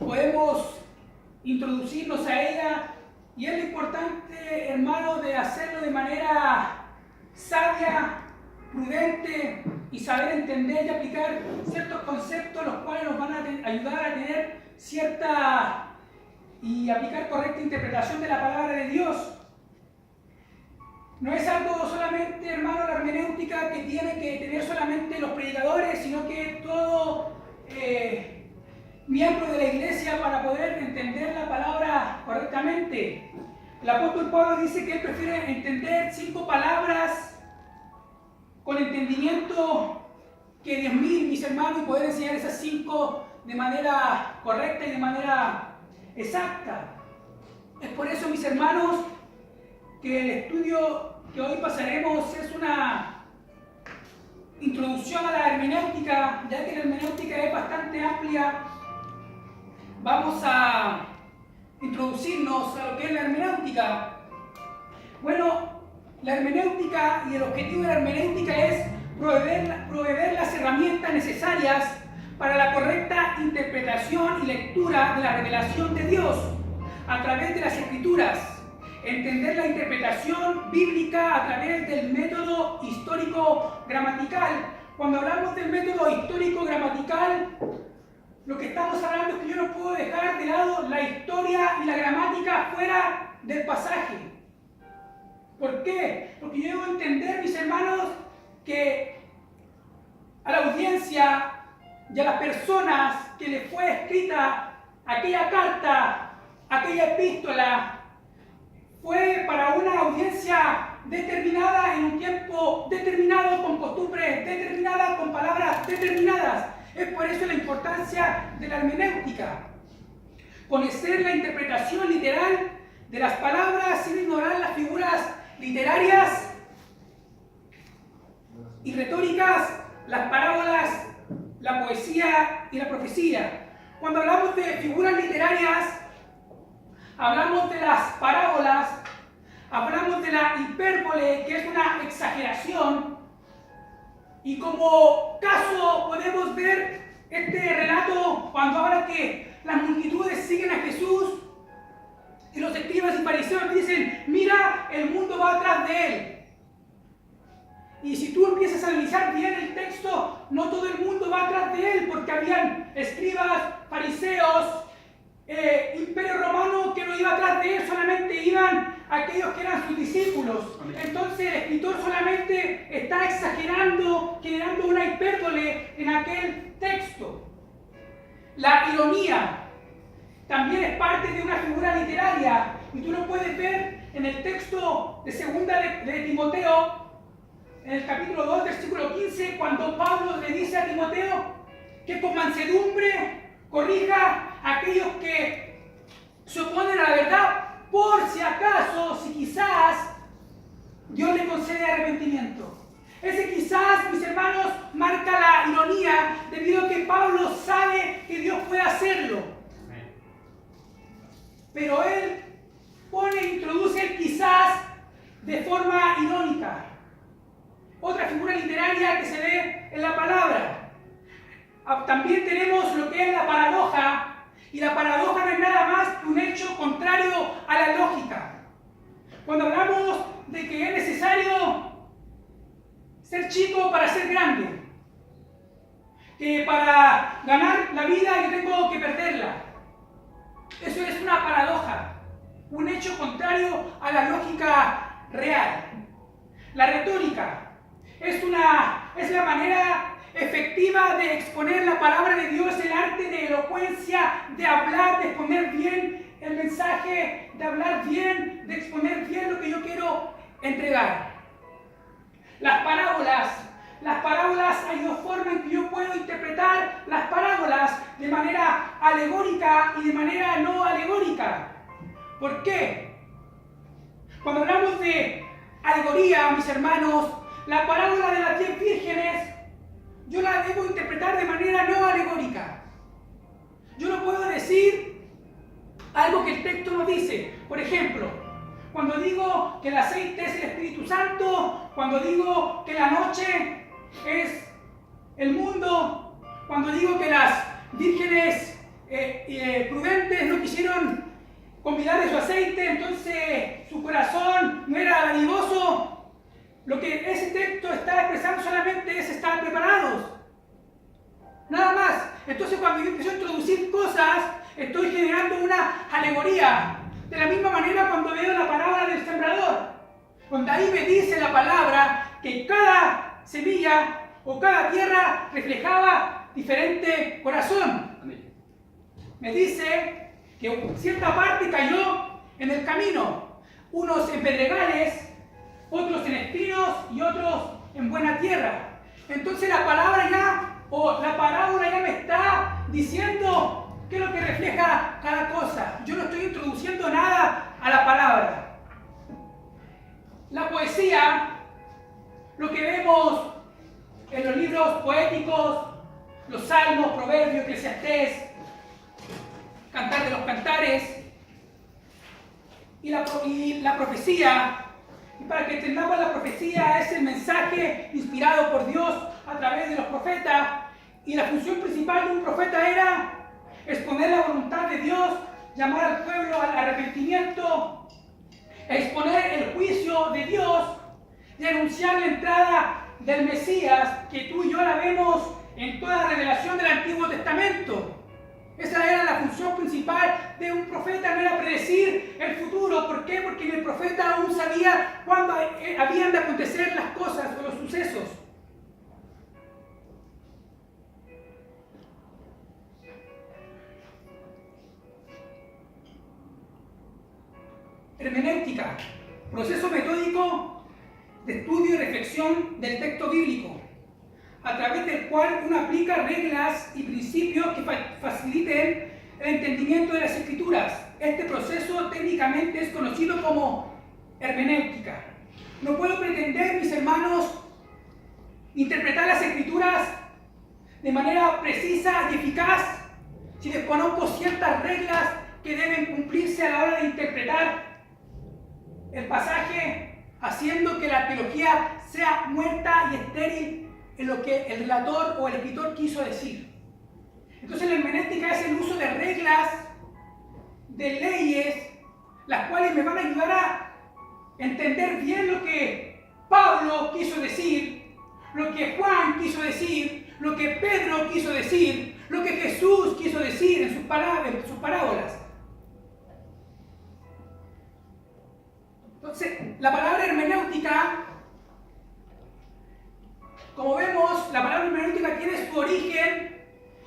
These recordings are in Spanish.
podemos introducirnos a ella, y es lo importante, hermano, de hacerlo de manera sabia, prudente, y saber entender y aplicar ciertos conceptos los cuales nos van a ayudar a tener cierta y aplicar correcta interpretación de la palabra de Dios. No es algo solamente, hermano, la hermenéutica que tiene que tener solamente los predicadores, sino que todo miembro de la iglesia para poder entender la palabra correctamente. El apóstol Pablo dice que él prefiere entender 5 palabras con entendimiento que 10.000, mis hermanos, y poder enseñar esas 5 de manera correcta y de manera exacta. Es por eso, mis hermanos, que el estudio que hoy pasaremos es una introducción a la hermenéutica, ya que la hermenéutica es bastante amplia. Vamos a introducirnos a lo que es la hermenéutica. Bueno, la hermenéutica y el objetivo de la hermenéutica es proveer las herramientas necesarias para la correcta interpretación y lectura de la revelación de Dios a través de las Escrituras. Entender la interpretación bíblica a través del método histórico-gramatical. Cuando hablamos del método histórico-gramatical, lo que estamos hablando es que yo no puedo dejar de lado la historia y la gramática fuera del pasaje. ¿Por qué? Porque yo debo entender, mis hermanos, que a la audiencia y a las personas que les fue escrita aquella carta, aquella epístola, fue para una audiencia determinada en un tiempo determinado, con costumbres determinadas, con palabras determinadas. Es por eso la importancia de la hermenéutica. Conocer la interpretación literal de las palabras sin ignorar las figuras literarias y retóricas, las parábolas, la poesía y la profecía. Cuando hablamos de figuras literarias, hablamos de las parábolas, hablamos de la hipérbole, que es una exageración, y como caso podemos ver este relato cuando habla que las multitudes siguen a Jesús y los escribas y fariseos dicen: mira, el mundo va atrás de él. Y si tú empiezas a analizar bien el texto, no todo el mundo va atrás de él, porque habían escribas, fariseos, imperio romano que no iba atrás de él, solamente iban aquellos que eran sus discípulos. Entonces el escritor solamente está exagerando, generando una hipérbole en aquel texto. La ironía también es parte de una figura literaria, y tú lo puedes ver en el texto de segunda de Timoteo, en el capítulo 2, versículo 15, cuando Pablo le dice a Timoteo que con mansedumbre corrija a aquellos que se oponen a la verdad, por si acaso, si quizás Dios le concede arrepentimiento. Ese quizás, mis hermanos, marca la ironía, debido a que Pablo sabe que Dios puede hacerlo. Pero él introduce el quizás de forma irónica. Otra figura literaria que se ve en la palabra. También tenemos lo que es la paradoja, y la paradoja no es nada más que un hecho contrario a la lógica. Cuando hablamos de que es necesario ser chico para ser grande, que para ganar la vida yo tengo que perderla, eso es una paradoja, un hecho contrario a la lógica real. La retórica es la manera efectiva de exponer la palabra de Dios, el arte de elocuencia, de hablar, de exponer bien el mensaje, de hablar bien, de exponer bien lo que yo quiero entregar. Las parábolas, hay dos formas en que yo puedo interpretar las parábolas: de manera alegórica y de manera no alegórica. ¿Por qué? Cuando hablamos de alegoría, mis hermanos, la parábola de las 10 vírgenes, yo la debo interpretar de manera no alegórica. Yo no puedo decir algo que el texto no dice. Por ejemplo, cuando digo que el aceite es el Espíritu Santo, cuando digo que la noche es el mundo, cuando digo que las vírgenes prudentes no quisieron convidar de su aceite, entonces su corazón no era dadivoso. Lo que ese texto está expresando solamente es estar preparados. Nada más. Entonces cuando yo empiezo a introducir cosas, estoy generando una alegoría. De la misma manera cuando veo la parábola del sembrador, donde ahí me dice la palabra que cada semilla o cada tierra reflejaba diferente corazón. Me dice que cierta parte cayó en el camino, unos en pedregales, otros en espinos y otros en buena tierra. Entonces la palabra ya, o la parábola ya me está diciendo qué es lo que refleja cada cosa. Yo no estoy introduciendo nada a la palabra. La poesía, lo que vemos en los libros poéticos, los salmos, proverbios, Eclesiastés, Cantar de los Cantares, y la profecía. Y para que entendamos, la profecía es el mensaje inspirado por Dios a través de los profetas, y la función principal de un profeta era exponer la voluntad de Dios, llamar al pueblo al arrepentimiento, exponer el juicio de Dios y anunciar la entrada del Mesías, que tú y yo la vemos en toda la revelación del Antiguo Testamento. Esa era la función principal de un profeta, no era predecir el futuro. ¿Por qué? Porque el profeta aún sabía cuándo habían de acontecer las cosas o los sucesos. Hermenéutica, proceso metódico de estudio y reflexión del texto bíblico, a través del cual uno aplica reglas y principios que faciliten el entendimiento de las Escrituras. Este proceso técnicamente es conocido como hermenéutica. No puedo pretender, mis hermanos, interpretar las Escrituras de manera precisa y eficaz si desconozco ciertas reglas que deben cumplirse a la hora de interpretar el pasaje, haciendo que la teología sea muerta y estéril en lo que el relator o el escritor quiso decir. Entonces la hermenéutica es el uso de reglas, de leyes, las cuales me van a ayudar a entender bien lo que Pablo quiso decir, lo que Juan quiso decir, lo que Pedro quiso decir, lo que Jesús quiso decir en sus parábolas. Entonces, la palabra hermenéutica, como vemos, la palabra hermenéutica tiene su origen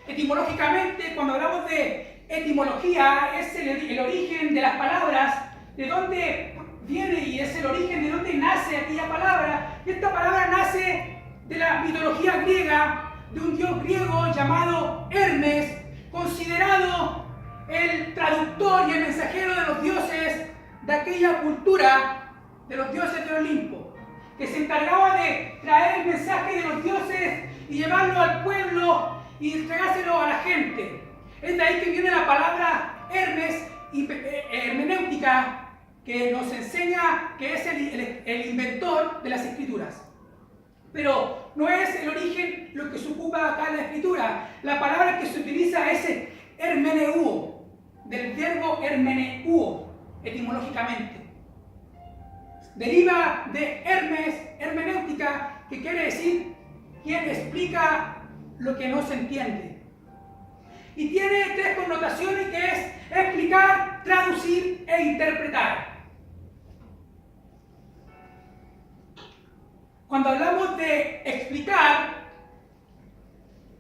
etimológicamente. Cuando hablamos de etimología, es el origen de las palabras, de dónde viene y es el origen de dónde nace aquella palabra. Y esta palabra nace de la mitología griega, de un dios griego llamado Hermes, considerado el traductor y el mensajero de los dioses de aquella cultura, de los dioses del Olimpo, que se encargaba de traer el mensaje de los dioses y llevarlo al pueblo y entregárselo a la gente. Es de ahí que viene la palabra Hermes, hermenéutica, que nos enseña que es el inventor de las Escrituras. Pero no es el origen lo que se ocupa acá en la Escritura. La palabra que se utiliza es hermeneuo, del verbo hermeneuo, etimológicamente. Deriva de Hermes, hermenéutica, que quiere decir quien explica lo que no se entiende. Y tiene tres connotaciones, que es explicar, traducir e interpretar. Cuando hablamos de explicar,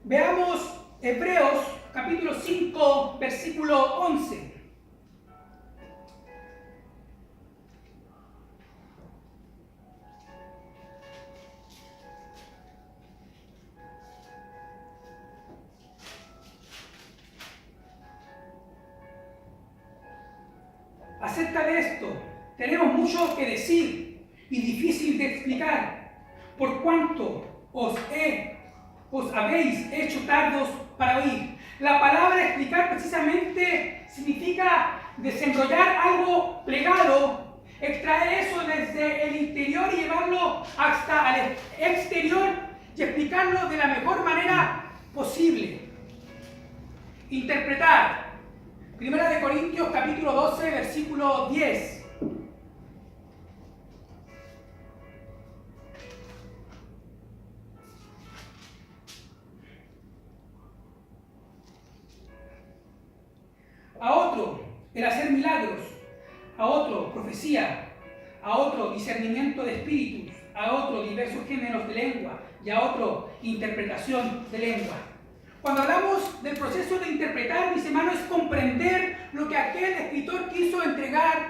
veamos Hebreos capítulo 5, versículo 11. Acerca de esto, tenemos mucho que decir y difícil de explicar, por cuanto os habéis hecho tardos para oír. La palabra explicar precisamente significa desenrollar algo plegado, extraer eso desde el interior y llevarlo hasta el exterior y explicarlo de la mejor manera posible. Interpretar. Primera de Corintios capítulo 12, versículo 10. A otro el hacer milagros, a otro profecía, a otro discernimiento de espíritus, a otro diversos géneros de lengua y a otro interpretación de lengua. Cuando hablamos del proceso de interpretar, mis hermanos, es comprender lo que aquel escritor quiso entregar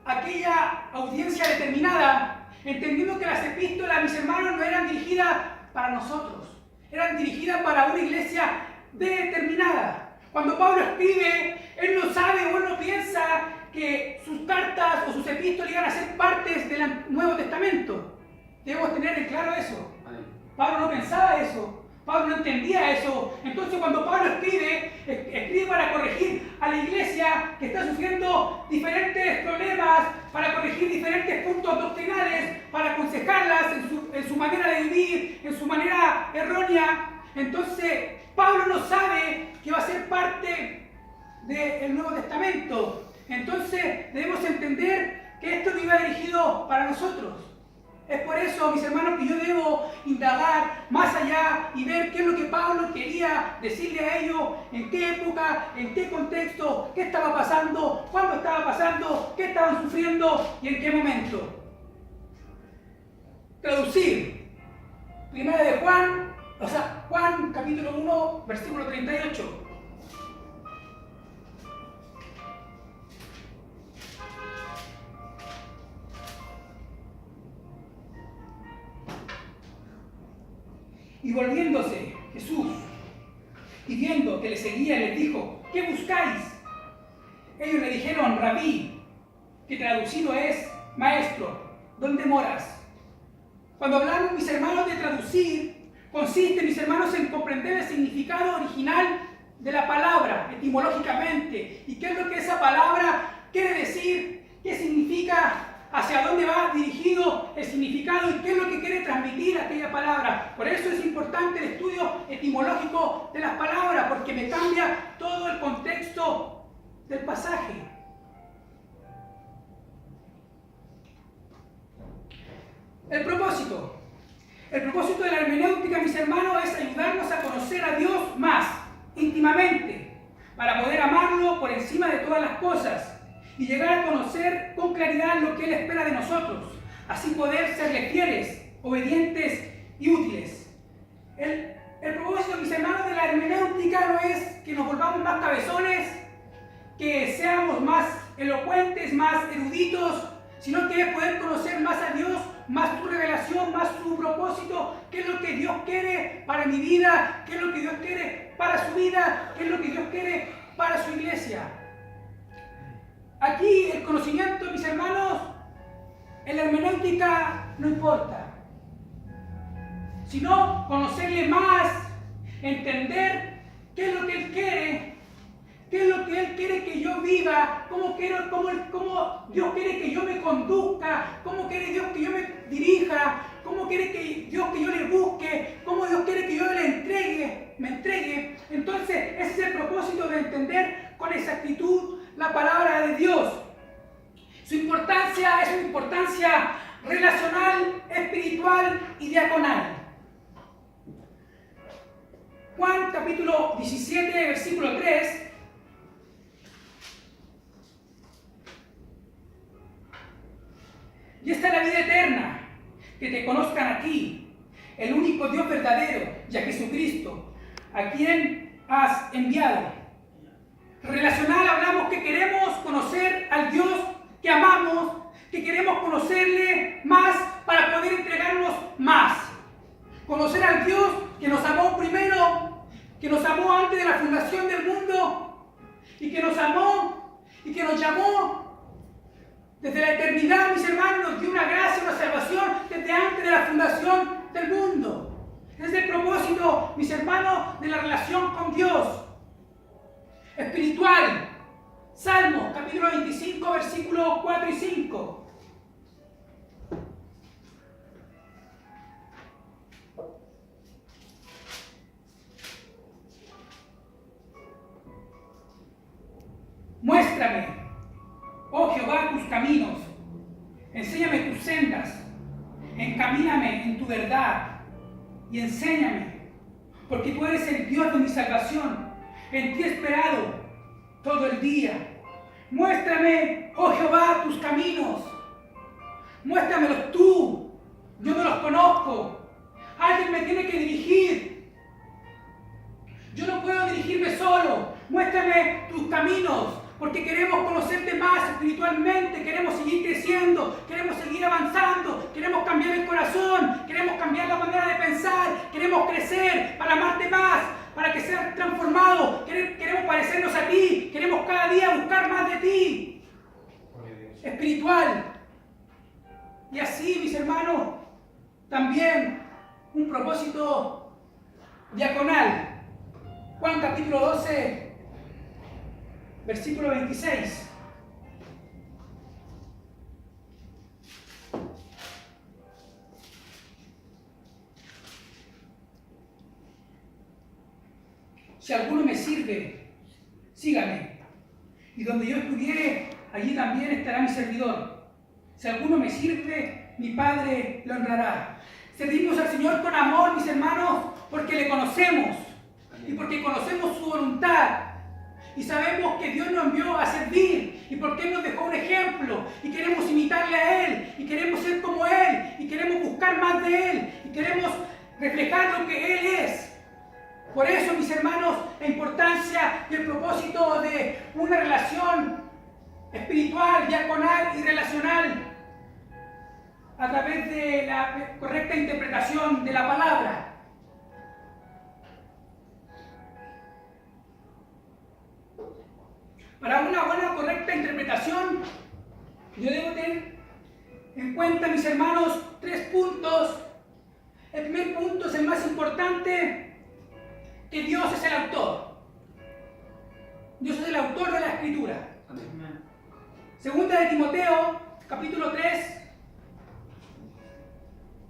a aquella audiencia determinada, entendiendo que las epístolas, mis hermanos, no eran dirigidas para nosotros, eran dirigidas para una iglesia determinada. Cuando Pablo escribe, él no sabe o él no piensa que sus cartas o sus epístolas iban a ser partes del Nuevo Testamento. Debemos tener en claro eso. Pablo no pensaba eso. Pablo no entendía eso. Entonces cuando Pablo escribe para corregir a la iglesia que está sufriendo diferentes problemas, para corregir diferentes puntos doctrinales, para aconsejarlas en su manera de vivir, en su manera errónea. Entonces Pablo no sabe que va a ser parte del Nuevo Testamento. Entonces debemos entender que esto no iba dirigido para nosotros. Es por eso, mis hermanos, que yo debo indagar más allá y ver qué es lo que Pablo quería decirle a ellos, en qué época, en qué contexto, qué estaba pasando, cuándo estaba pasando, qué estaban sufriendo y en qué momento. Traducir. Primera de Juan capítulo 1, versículo 38. Y volviéndose Jesús y viendo que le seguía, les dijo: ¿qué buscáis? Ellos le dijeron: Rabí, que traducido es maestro, ¿dónde moras? Cuando hablamos, mis hermanos, de traducir, consiste, mis hermanos, en comprender el significado original de la palabra, etimológicamente, y qué es lo que esa palabra quiere decir, qué significa, hacia dónde va dirigido el significado y qué es lo que quiere transmitir aquella palabra. Por eso es importante el estudio etimológico de las palabras, porque me cambia todo el contexto del pasaje. El propósito de la hermenéutica, mis hermanos, es ayudarnos a conocer a Dios más íntimamente, para poder amarlo por encima de todas las cosas y llegar a conocer con claridad lo que Él espera de nosotros, así poder serle fieles, obedientes y útiles. El propósito, mis hermanos, de la hermenéutica no es que nos volvamos más cabezones, que seamos más elocuentes, más eruditos, sino que es poder conocer más a Dios, más su revelación, más su propósito, qué es lo que Dios quiere para mi vida, qué es lo que Dios quiere para su vida, qué es lo que Dios quiere para su iglesia. Aquí el conocimiento, mis hermanos, en la hermenéutica no importa, sino conocerle más, entender qué es lo que Él quiere, qué es lo que Él quiere que yo viva, cómo Dios quiere que yo me conduzca, cómo quiere Dios que yo me dirija, cómo quiere Dios que yo le busque, cómo Dios quiere que yo me entregue. Entonces, ese es el propósito de entender con exactitud la palabra de Dios. Su importancia es una importancia relacional, espiritual y diaconal. Juan capítulo 17, versículo 3. Y esta es la vida eterna, que te conozcan a ti, el único Dios verdadero, y a Jesucristo, a quien has enviado. Relacional, hablamos que queremos conocer al Dios que amamos, que queremos conocerle más para poder entregarnos más. Conocer al Dios que nos amó primero, que nos amó antes de la fundación del mundo, y que nos amó y que nos llamó desde la eternidad, mis hermanos, nos dio una gracia, una salvación desde antes de la fundación del mundo. Es el propósito, mis hermanos, de la relación con Dios. Espiritual. Salmos, capítulo 25, versículos 4 y 5. Muéstrame, oh Jehová, tus caminos. Enséñame tus sendas. Encamíname en tu verdad y enséñame, porque tú eres el Dios de mi salvación. En ti he esperado todo el día. Muéstrame, oh Jehová, tus caminos. Muéstramelos tú. Yo no los conozco. Alguien me tiene que dirigir. Yo no puedo dirigirme solo. Muéstrame tus caminos, porque queremos conocerte más espiritualmente, queremos seguir creciendo, queremos seguir avanzando, queremos cambiar el corazón, queremos cambiar la manera de pensar, queremos crecer para amarte más, para que seas transformado, queremos parecernos a ti, queremos cada día buscar más de ti, espiritual. Y así, mis hermanos, también un propósito diaconal. Juan capítulo 12, versículo 26. Si alguno me sirve, sígame. Y donde yo estuviere, allí también estará mi servidor. Si alguno me sirve, mi Padre lo honrará. Servimos al Señor con amor, mis hermanos, porque le conocemos y porque conocemos su voluntad. Y sabemos que Dios nos envió a servir y porque Él nos dejó un ejemplo y queremos imitarle a Él y queremos ser como Él y queremos buscar más de Él y queremos reflejar lo que Él es. Por eso, mis hermanos, la importancia y el propósito de una relación espiritual, diaconal y relacional a través de la correcta interpretación de la palabra. Para una buena, correcta interpretación, yo debo tener en cuenta, mis hermanos, 3 puntos. El primer punto es el más importante, que Dios es el autor. Dios es el autor de la Escritura. Amén. Segunda de Timoteo, capítulo 3,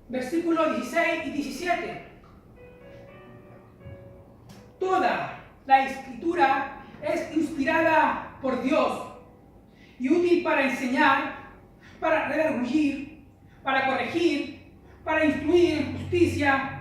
versículos 16 y 17. Toda la Escritura es inspirada por Dios y útil para enseñar, para redarguir, para corregir, para instruir en justicia,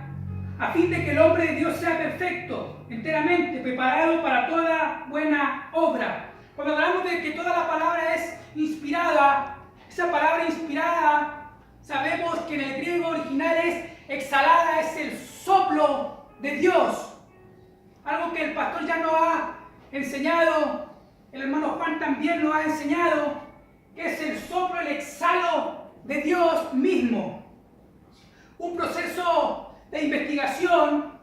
a fin de que el hombre de Dios sea perfecto, enteramente preparado para toda buena obra. Cuando hablamos de que toda la palabra es inspirada, esa palabra inspirada, sabemos que en el griego original es exhalada, es el soplo de Dios. Algo que el pastor ya nos ha enseñado, el hermano Juan también nos ha enseñado, que es el soplo, el exhalo de Dios mismo. Un proceso de investigación.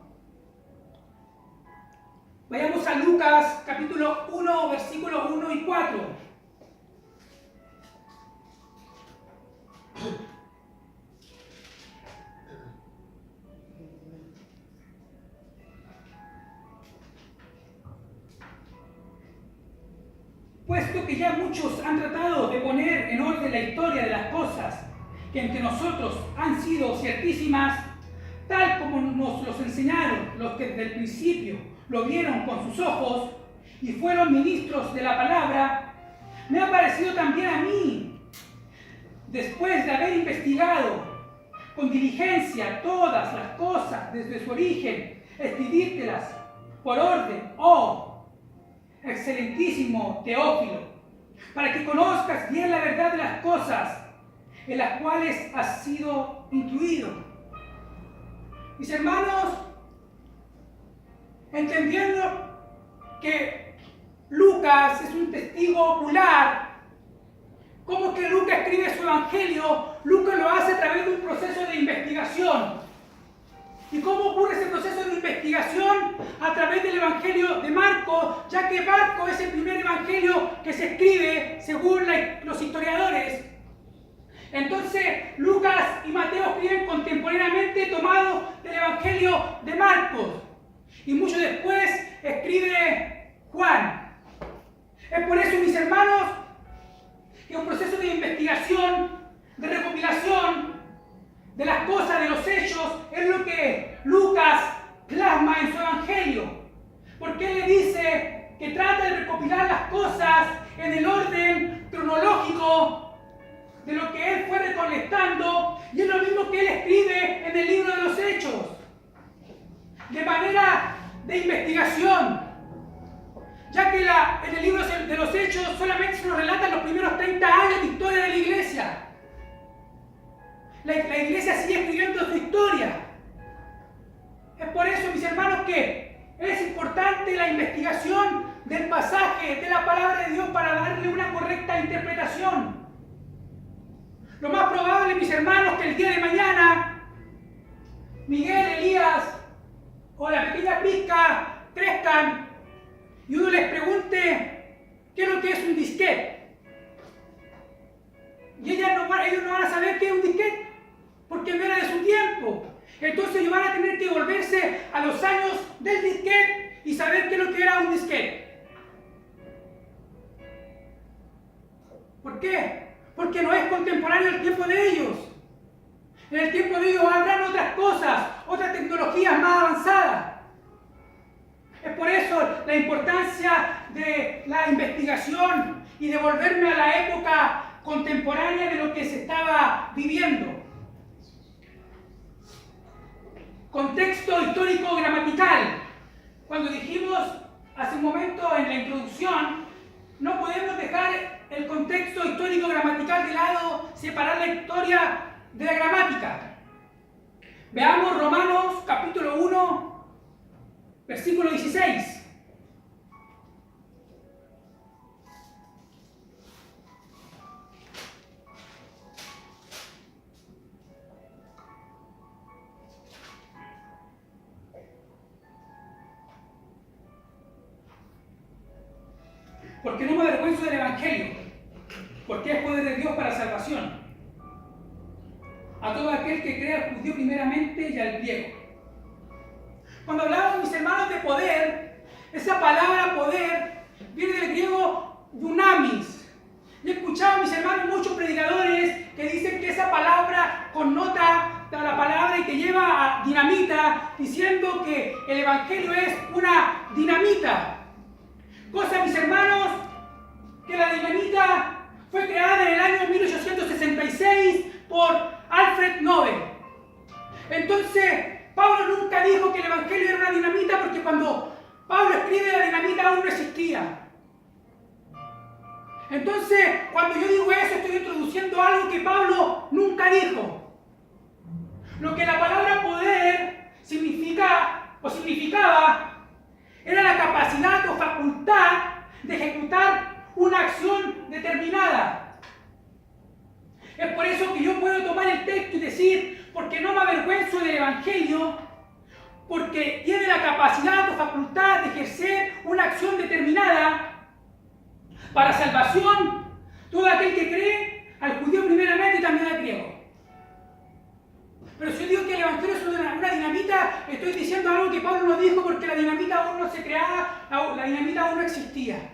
Vayamos a Lucas capítulo 1, versículos 1 y 4. Puesto que ya muchos han tratado de poner en orden la historia de las cosas que entre nosotros han sido ciertísimas, tal como nos los enseñaron los que desde el principio lo vieron con sus ojos y fueron ministros de la palabra, me ha parecido también a mí, después de haber investigado con diligencia todas las cosas desde su origen, escribírtelas por orden, oh excelentísimo Teófilo, para que conozcas bien la verdad de las cosas en las cuales has sido instruido. Mis hermanos, entendiendo que Lucas es un testigo ocular, ¿cómo que Lucas escribe su evangelio? Lucas lo hace a través de un proceso de investigación. ¿Y cómo ocurre ese proceso de investigación? A través del Evangelio de Marcos, ya que Marcos es el primer evangelio que se escribe según los historiadores. Entonces, Lucas y Mateo escriben contemporáneamente tomados del Evangelio de Marcos. Y mucho después escribe Juan. Es por eso, mis hermanos, que un proceso de investigación, de recopilación de las cosas, de los hechos, es lo que Lucas plasma en su evangelio. Porque él le dice que trata de recopilar las cosas en el orden cronológico de lo que él fue recolectando, y es lo mismo que él escribe en el libro de los Hechos, de manera de investigación, ya que en el libro de los Hechos solamente se nos relatan los primeros 30 años de historia de la iglesia. La iglesia sigue escribiendo su historia. Es por eso, mis hermanos, que es importante la investigación del pasaje de la palabra de Dios para darle una correcta interpretación. Lo más probable, mis hermanos, que el día de mañana Miguel, Elías o la pequeña Prisca crezcan y uno les pregunte qué es lo que es un disquete. Y ellos no van a saber qué es un disquete, porque no era de su tiempo. Entonces ellos van a tener que volverse a los años del disquete y saber qué es lo que era un disquete. ¿Por qué? Porque no es contemporáneo al tiempo de ellos. En el tiempo de ellos habrán otras cosas, otras tecnologías más avanzadas. Es por eso la importancia de la investigación y de volverme a la época contemporánea de lo que se estaba viviendo. Contexto histórico gramatical. Cuando dijimos hace un momento en la introducción, no podemos dejar el contexto histórico gramatical de lado, separar la historia de la gramática. Veamos Romanos capítulo 1, versículo 16. Porque no me avergüenzo del Evangelio, porque es poder de Dios para salvación a todo aquel que crea, al judío primeramente y al griego. Cuando hablamos, mis hermanos, de poder, esa palabra poder viene del griego dunamis. Y he escuchado, mis hermanos, muchos predicadores que dicen que esa palabra connota a la palabra y que lleva a dinamita, diciendo que el Evangelio es una dinamita. Cosa, mis hermanos, que la dinamita fue creada en el año 1866 por Alfred Nobel. Entonces, Pablo nunca dijo que el Evangelio era una dinamita, porque cuando Pablo escribe, la dinamita aún no existía. Entonces, cuando yo digo eso, estoy introduciendo algo que Pablo nunca dijo. Lo que la palabra poder significa o significaba era la capacidad o facultad de ejecutar una acción determinada. Es por eso que yo puedo tomar el texto y decir, porque no me avergüenzo del Evangelio, porque tiene la capacidad o facultad de ejercer una acción determinada para salvación, todo aquel que cree, al judío primeramente y también al griego. Pero si yo digo que el Evangelio es una dinamita, estoy diciendo algo que Pablo no dijo, porque la dinamita aún no se creaba, la dinamita aún no existía.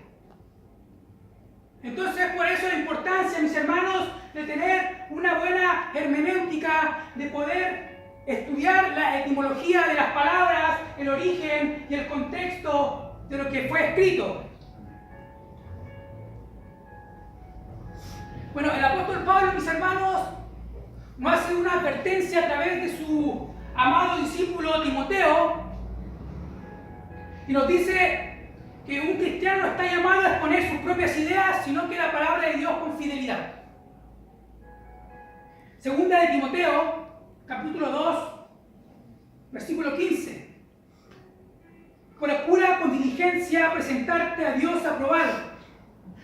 Entonces, por eso la importancia, mis hermanos, de tener una buena hermenéutica, de poder estudiar la etimología de las palabras, el origen y el contexto de lo que fue escrito. Bueno, el apóstol Pablo, mis hermanos, nos hace una advertencia a través de su amado discípulo Timoteo, y nos dice que un cristiano no está llamado a exponer sus propias ideas, sino que la palabra de Dios con fidelidad. Segunda de Timoteo, capítulo 2, versículo 15. Procura con diligencia presentarte a Dios aprobado,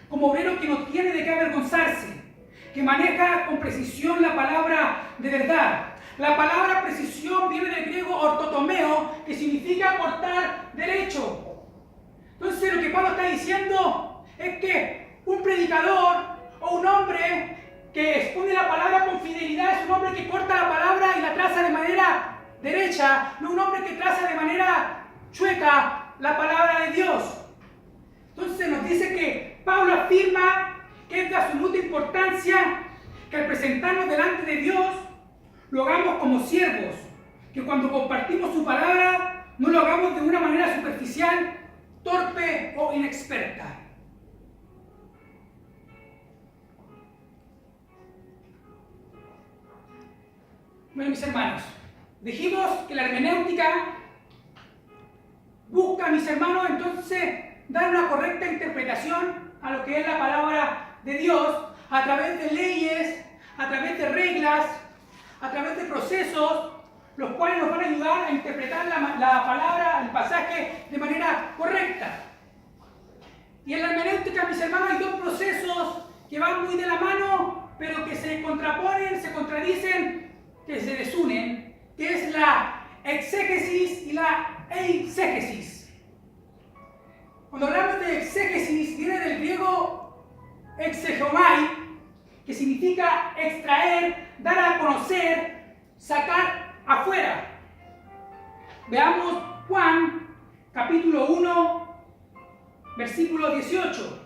como obrero que no tiene de qué avergonzarse, que maneja con precisión la palabra de verdad. La palabra precisión viene del griego ortotomeo, que significa cortar derecho. Entonces, lo que Pablo está diciendo es que un predicador o un hombre que expone la palabra con fidelidad es un hombre que corta la palabra y la traza de manera derecha, no un hombre que traza de manera chueca la palabra de Dios. Entonces nos dice que Pablo afirma que es de absoluta importancia que al presentarnos delante de Dios lo hagamos como siervos, que cuando compartimos su palabra no lo hagamos de una manera superficial, torpe o inexperta. Bueno, mis hermanos, dijimos que la hermenéutica busca, mis hermanos, entonces dar una correcta interpretación a lo que es la palabra de Dios a través de leyes, a través de reglas, a través de procesos, los cuales nos van a ayudar a interpretar la palabra, el pasaje de manera correcta. Y en la hermenéutica, mis hermanos, hay dos procesos que van muy de la mano, pero que se contraponen, se contradicen, que se desunen, que es la exégesis y la eisegesis. Cuando hablamos de exégesis, viene del griego exegomai, que significa extraer, dar a conocer, sacar afuera. Veamos Juan, capítulo 1, versículo 18.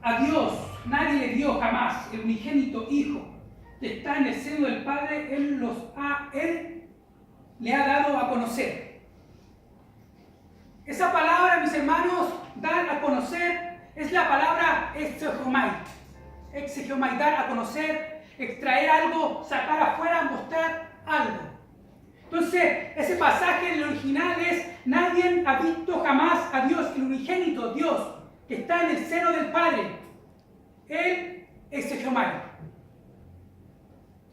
A Dios nadie le dio jamás el unigénito Hijo que está en el seno del Padre, Él le ha dado a conocer. Esa palabra, mis hermanos, dar a conocer, es la palabra exegomai. Exegomai, dar a conocer, extraer algo, sacar afuera, mostrar algo. Entonces, ese pasaje en el original es: nadie ha visto jamás a Dios, el unigénito Dios, que está en el seno del Padre. Él es exegomai.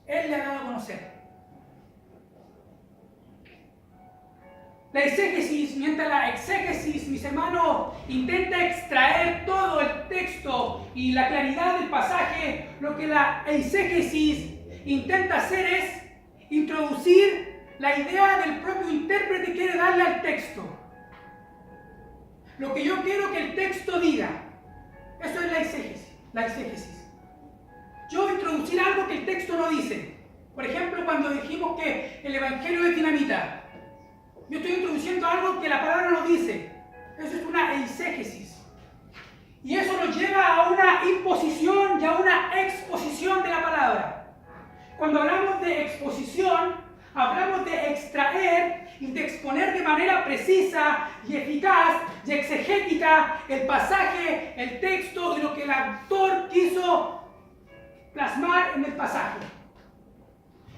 Él le ha dado a conocer. La exégesis, mientras la exégesis, mis hermanos, intenta extraer todo el texto y la claridad del pasaje, lo que la exégesis intenta hacer es introducir la idea del propio intérprete, quiere darle al texto. Lo que yo quiero que el texto diga. Eso es la exégesis. Yo introducir algo que el texto no dice. Por ejemplo, cuando dijimos que el Evangelio es dinamita. Yo estoy introduciendo algo que la palabra no dice. Eso es una exégesis. Y eso nos lleva a una imposición y a una exposición de la palabra. Cuando hablamos de exposición, hablamos de extraer y de exponer de manera precisa y eficaz y exegética el pasaje, el texto y lo que el autor quiso plasmar en el pasaje.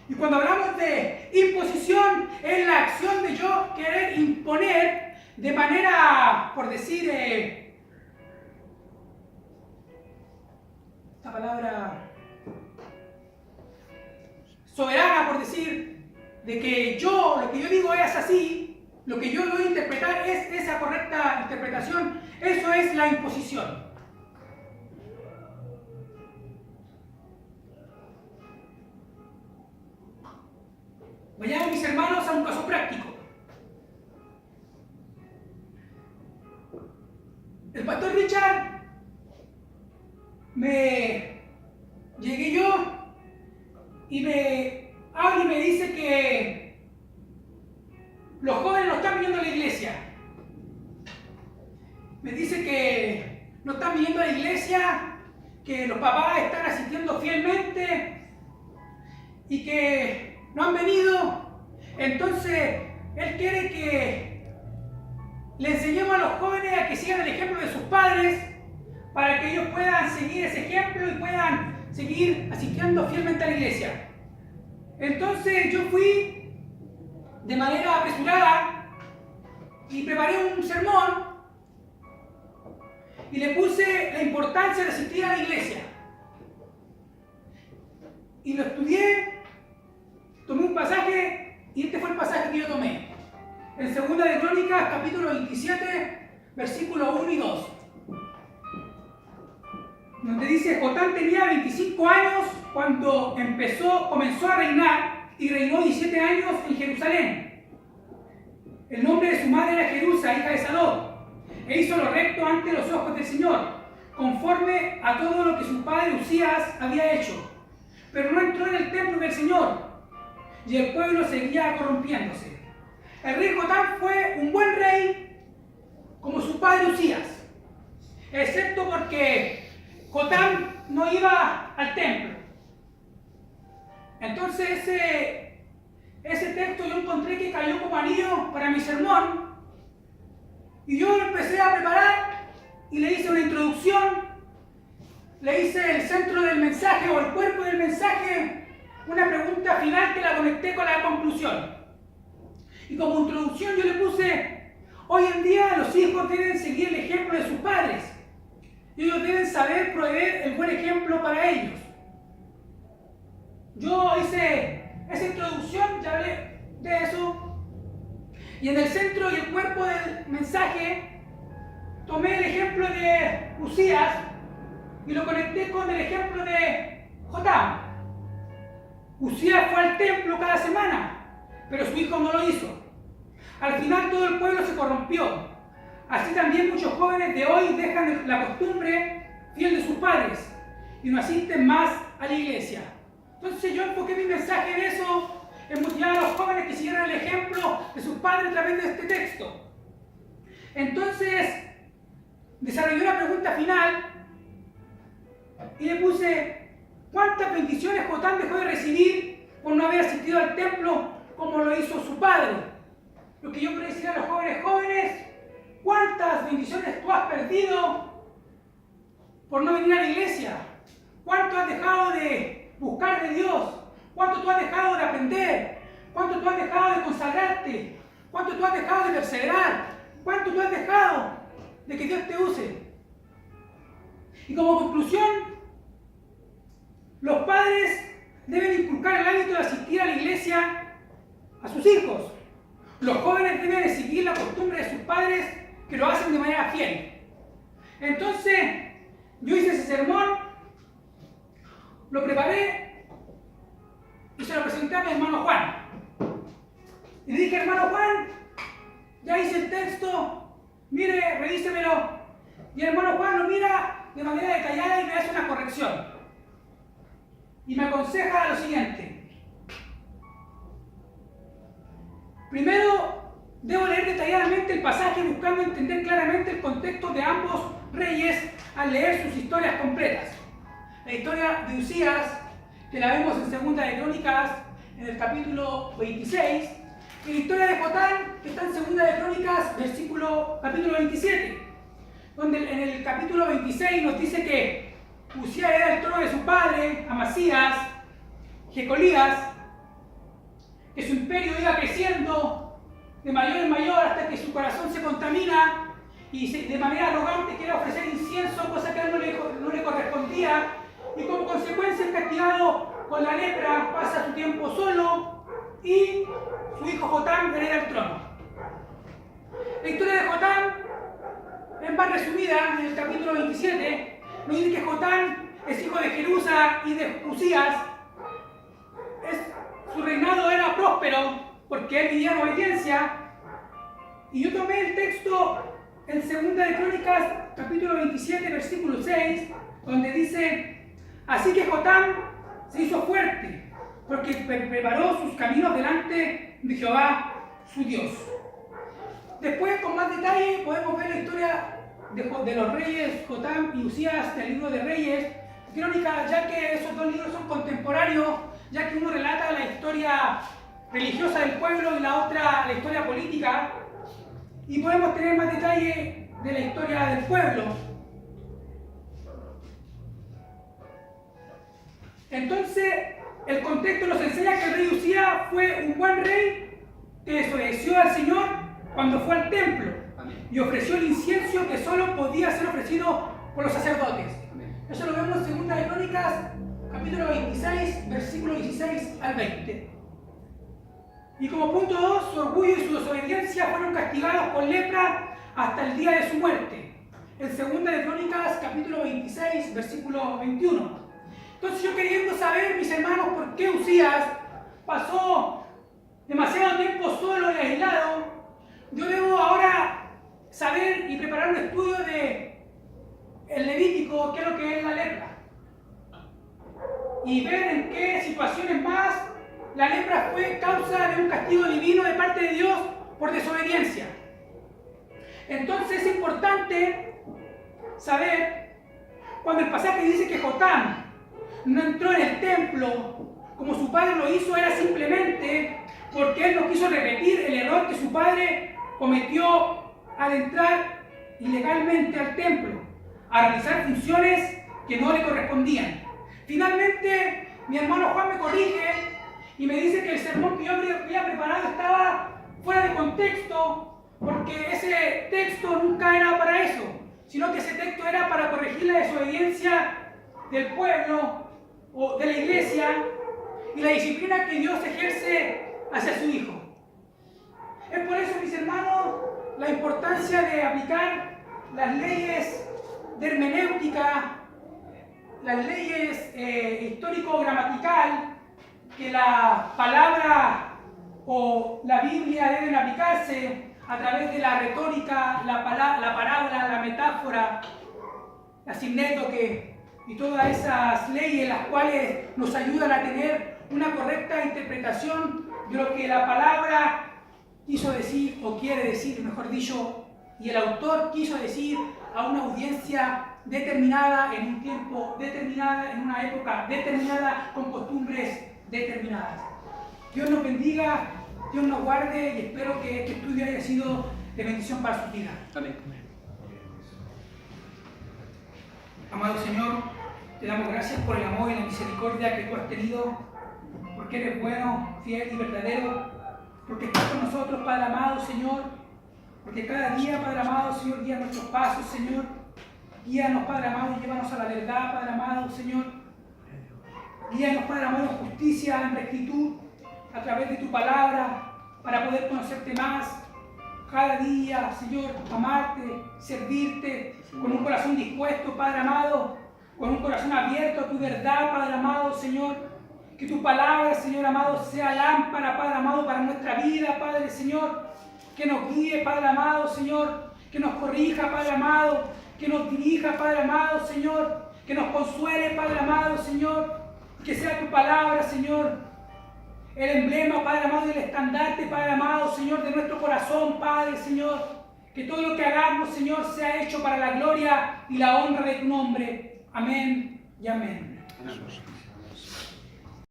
Y cuando hablamos de imposición, es la acción de yo querer imponer de manera, por decir, esta palabra soberana, por decir, de que lo que yo digo es así, lo que yo voy a interpretar es esa correcta interpretación. Eso es la imposición. Vayamos, mis hermanos, a un caso práctico. El pastor Richard, llegué yo y me habla y me dice que los jóvenes no están viniendo a la iglesia. Me dice que no están viniendo a la iglesia, que los papás están asistiendo fielmente y que no han venido. Entonces, él quiere que le enseñemos a los jóvenes a que sigan el ejemplo de sus padres para que ellos puedan seguir ese ejemplo y puedan seguir asistiendo fielmente a la iglesia. Entonces, yo fui de manera apresurada y preparé un sermón y le puse la importancia de asistir a la iglesia. Y lo estudié. Tomé un pasaje y este fue el pasaje que yo tomé. En 2 de Crónicas, capítulo 27, versículos 1 y 2. Donde dice: Jotán tenía 25 años cuando comenzó a reinar y reinó 17 años en Jerusalén. El nombre de su madre era Jerusa, hija de Sadoc, e hizo lo recto ante los ojos del Señor, conforme a todo lo que su padre Usías había hecho. Pero no entró en el templo del Señor, y el pueblo seguía corrompiéndose. El rey Jotán fue un buen rey como su padre Usías, excepto porque Jotán no iba al templo. Entonces ese texto yo encontré que cayó como anillo para mi sermón y yo lo empecé a preparar y le hice una introducción, le hice el centro del mensaje o el cuerpo del mensaje, una pregunta final que la conecté con la conclusión. Y como introducción yo le puse, hoy en día los hijos deben seguir el ejemplo de sus padres y ellos deben saber proveer el buen ejemplo para ellos. Yo hice esa introducción, ya hablé de eso, y en el centro y el cuerpo del mensaje tomé el ejemplo de Usías y lo conecté con el ejemplo de Jotam. Usías fue al templo cada semana, pero su hijo no lo hizo. Al final todo el pueblo se corrompió. Así también muchos jóvenes de hoy dejan la costumbre fiel de sus padres y no asisten más a la iglesia. Entonces yo enfoqué mi mensaje en eso, en motivar a los jóvenes que siguieran el ejemplo de sus padres a través de este texto. Entonces desarrollé una pregunta final y le puse, ¿cuántas bendiciones Jotam dejó de recibir por no haber asistido al templo como lo hizo su padre? Lo que yo quiero decir a los jóvenes, ¿cuántas bendiciones tú has perdido por no venir a la iglesia? ¿Cuánto has dejado de buscar de Dios? ¿Cuánto tú has dejado de aprender? ¿Cuánto tú has dejado de consagrarte? ¿Cuánto tú has dejado de perseverar? ¿Cuánto tú has dejado de que Dios te use? Y como conclusión, los padres deben inculcar el hábito de asistir a la iglesia a sus hijos. Los jóvenes deben seguir la costumbre de sus padres que lo hacen de manera fiel. Entonces, yo hice ese sermón, lo preparé y se lo presenté a mi hermano Juan. Y le dije, hermano Juan, ya hice el texto, mire, revísemelo. Y el hermano Juan lo mira de manera detallada y me hace una corrección. Y me aconseja lo siguiente. Primero, debo leer detalladamente el pasaje buscando entender claramente el contexto de ambos reyes al leer sus historias completas. La historia de Usías, que la vemos en Segunda de Crónicas, en el capítulo 26, y la historia de Jotam, que está en Segunda de Crónicas, capítulo 27, donde en el capítulo 26 nos dice que Usías era el trono de su padre, Amasías, Jecolías, que su imperio iba creciendo de mayor en mayor hasta que su corazón se contamina y de manera arrogante quiere ofrecer incienso, cosa que a él no le correspondía, y como consecuencia es castigado con la lepra, pasa su tiempo solo y su hijo Jotam hereda el trono. La historia de Jotam es más resumida en el capítulo 27, nos dice que Jotam es hijo de Jerusa y de Usías. Su reinado era próspero porque él vivía en obediencia. Y yo tomé el texto en 2 de Crónicas, capítulo 27, versículo 6, donde dice, así que Jotam se hizo fuerte porque preparó sus caminos delante de Jehová, su Dios. Después, con más detalle, podemos ver la historia de los reyes Jotam y Usías del libro de Reyes, Crónicas, ya que esos dos libros son contemporáneos, ya que uno relata la historia religiosa del pueblo y la otra la historia política, y podemos tener más detalle de la historia del pueblo. Entonces, el contexto nos enseña que el rey Usías fue un buen rey que desobedeció al Señor cuando fue al templo y ofreció el incienso que solo podía ser ofrecido por los sacerdotes. Eso lo vemos en 2 de Crónicas, capítulo 26, versículo 16 al 20. Y como punto 2, su orgullo y su desobediencia fueron castigados con lepra hasta el día de su muerte. En 2 de Crónicas, capítulo 26, versículo 21. Entonces yo queriendo saber, mis hermanos, por qué Usías pasó demasiado tiempo solo y aislado, yo debo ahora saber y preparar un estudio de el Levítico, qué es lo que es la lepra, y ver en qué situaciones más la lepra fue causa de un castigo divino de parte de Dios por desobediencia. Entonces es importante saber, cuando el pasaje dice que Jotam no entró en el templo como su padre lo hizo, era simplemente porque él no quiso repetir el error que su padre cometió al entrar ilegalmente al templo, a realizar funciones que no le correspondían. Finalmente, mi hermano Juan me corrige y me dice que el sermón que yo había preparado estaba fuera de contexto, porque ese texto nunca era para eso, sino que ese texto era para corregir la desobediencia del pueblo o de la iglesia y la disciplina que Dios ejerce hacia su Hijo. Es por eso, mis hermanos, la importancia de aplicar las leyes de hermenéutica, las leyes histórico-gramatical, que la palabra o la Biblia deben aplicarse a través de la retórica, la parábola, la metáfora, la sinétoque y todas esas leyes las cuales nos ayudan a tener una correcta interpretación de lo que la palabra quiso decir o quiere decir, mejor dicho, y el autor quiso decir a una audiencia determinada, en un tiempo determinado, en una época determinada, con costumbres determinadas. Dios nos bendiga, Dios nos guarde y espero que este estudio haya sido de bendición para su vida. Amén. Amado Señor, te damos gracias por el amor y la misericordia que tú has tenido, porque eres bueno, fiel y verdadero, porque estás con nosotros, Padre amado, Señor, porque cada día, Padre amado, Señor, guía nuestros pasos, Señor. Guíanos, Padre amado, y llévanos a la verdad, Padre amado, Señor. Guíanos, Padre amado, en justicia, en rectitud, a través de tu palabra, para poder conocerte más. Cada día, Señor, amarte, servirte, con un corazón dispuesto, Padre amado, con un corazón abierto a tu verdad, Padre amado, Señor. Que tu palabra, Señor amado, sea lámpara, Padre amado, para nuestra vida, Padre, Señor. Que nos guíe, Padre amado, Señor. Que nos corrija, Padre amado. Que nos dirija, Padre amado, Señor. Que nos consuele, Padre amado, Señor. Que sea tu palabra, Señor, el emblema, Padre amado, y el estandarte, Padre amado, Señor, de nuestro corazón, Padre, Señor. Que todo lo que hagamos, Señor, sea hecho para la gloria y la honra de tu nombre. Amén y amén. Amén.